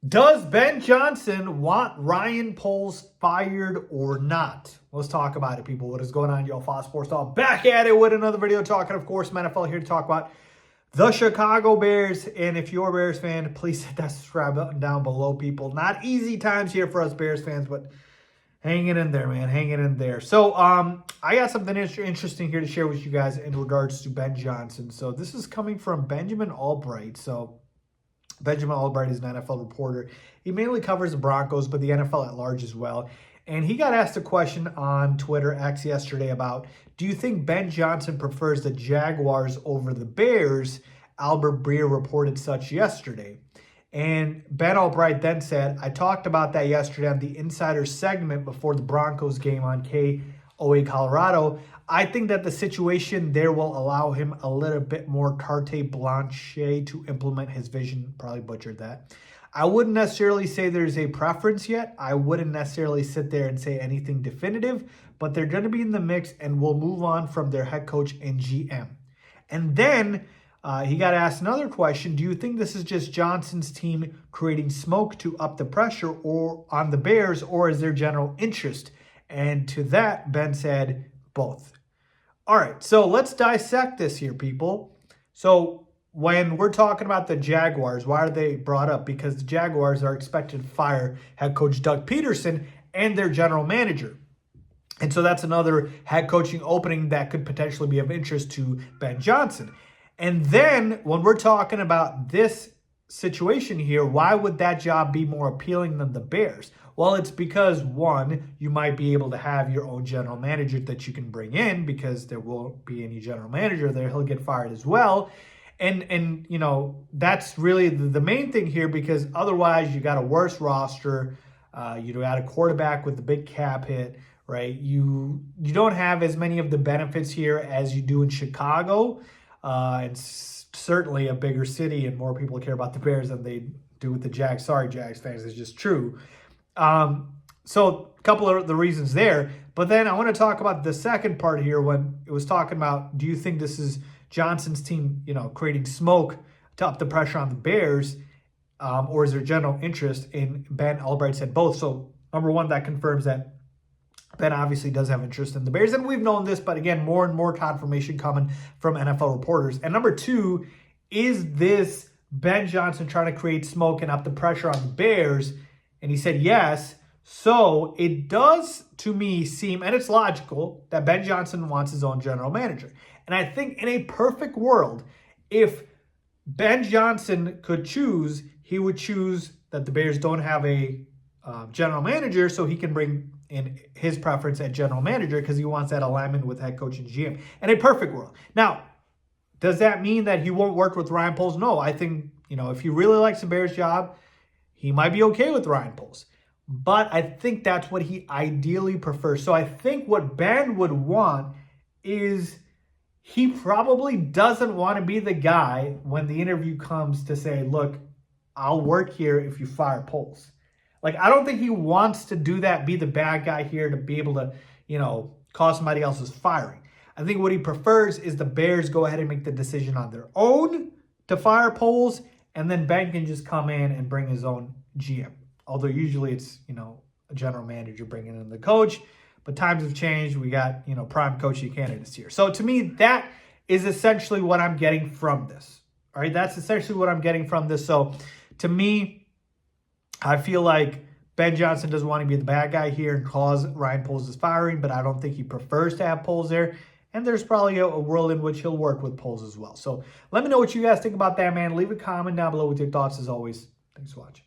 Does Ben Johnson want Ryan Poles fired or not? Let's talk about it, people. What is going on, y'all? Fox Sports Talk back at it with another video talking, of course, NFL here to talk about the Chicago Bears. And if you're a Bears fan, please hit that subscribe button down below, people. Not easy times here for us Bears fans, but hanging in there, man. Hanging in there. So I got something interesting here to share with you guys in regards to Ben Johnson. So this is coming from Benjamin Albright. So Benjamin Albright is an NFL reporter. He mainly covers the Broncos, but the NFL at large as well. And he got asked a question on Twitter X yesterday about, do you think Ben Johnson prefers the Jaguars over the Bears? Albert Breer reported such yesterday. And Ben Albright then said, I talked about that yesterday on the Insider segment before the Broncos game on KOA Colorado. I think that the situation there will allow him a little bit more carte blanche to implement his vision. Probably butchered that. I wouldn't necessarily say there's a preference yet. I wouldn't necessarily sit there and say anything definitive, but they're going to be in the mix and will move on from their head coach and GM. And then he got asked another question. Do you think this is just Johnson's team creating smoke to up the pressure or on the Bears, or is there general interest? And to that, Ben said both. All right, so let's dissect this here, people. So when we're talking about the Jaguars, why are they brought up? Because the Jaguars are expected to fire head coach Doug Peterson and their general manager. And so that's another head coaching opening that could potentially be of interest to Ben Johnson. And then when we're talking about this situation here, why would that job be more appealing than the Bears? Well, it's because, one, you might be able to have your own general manager that you can bring in because there won't be any general manager there. He'll get fired as well. And you know, that's really the main thing here, because otherwise you got a worse roster. You got a quarterback with the big cap hit, right? You don't have as many of the benefits here as you do in Chicago. It's certainly a bigger city and more people care about the Bears than they do with the Jags. Sorry, Jags fans, it's just true. So a couple of the reasons there, but then I want to talk about the second part here when it was talking about, do you think this is Johnson's team, creating smoke to up the pressure on the Bears, or is there general interest? And Ben Albright said both. So number one, that confirms that Ben obviously does have interest in the Bears, and we've known this, but again, more and more confirmation coming from NFL reporters. And number two, is this Ben Johnson trying to create smoke and up the pressure on the Bears? And he said yes. So it does, to me, seem, and it's logical, that Ben Johnson wants his own general manager. And I think in a perfect world, if Ben Johnson could choose, he would choose that the Bears don't have a general manager, so he can bring in his preference at general manager because he wants that alignment with head coach and GM. In a perfect world. Now, does that mean that he won't work with Ryan Poles? No, I think, if he really likes the Bears job, he might be okay with Ryan Poles. But I think that's what he ideally prefers. So I think what Ben would want is he probably doesn't want to be the guy when the interview comes to say, look, I'll work here if you fire Poles. Like, I don't think he wants to do that, be the bad guy here to be able to, cause somebody else's firing. I think what he prefers is the Bears go ahead and make the decision on their own to fire Poles, and then Ben can just come in and bring his own GM. Although usually it's, a general manager bringing in the coach. But times have changed. We got, prime coaching candidates here. So to me, that is essentially what I'm getting from this. All right, that's essentially what I'm getting from this. So to me, I feel like Ben Johnson doesn't want to be the bad guy here and cause Ryan Poles' firing, but I don't think he prefers to have Poles there. And there's probably a world in which he'll work with Poles as well. So let me know what you guys think about that, man. Leave a comment down below with your thoughts as always. Thanks for watching.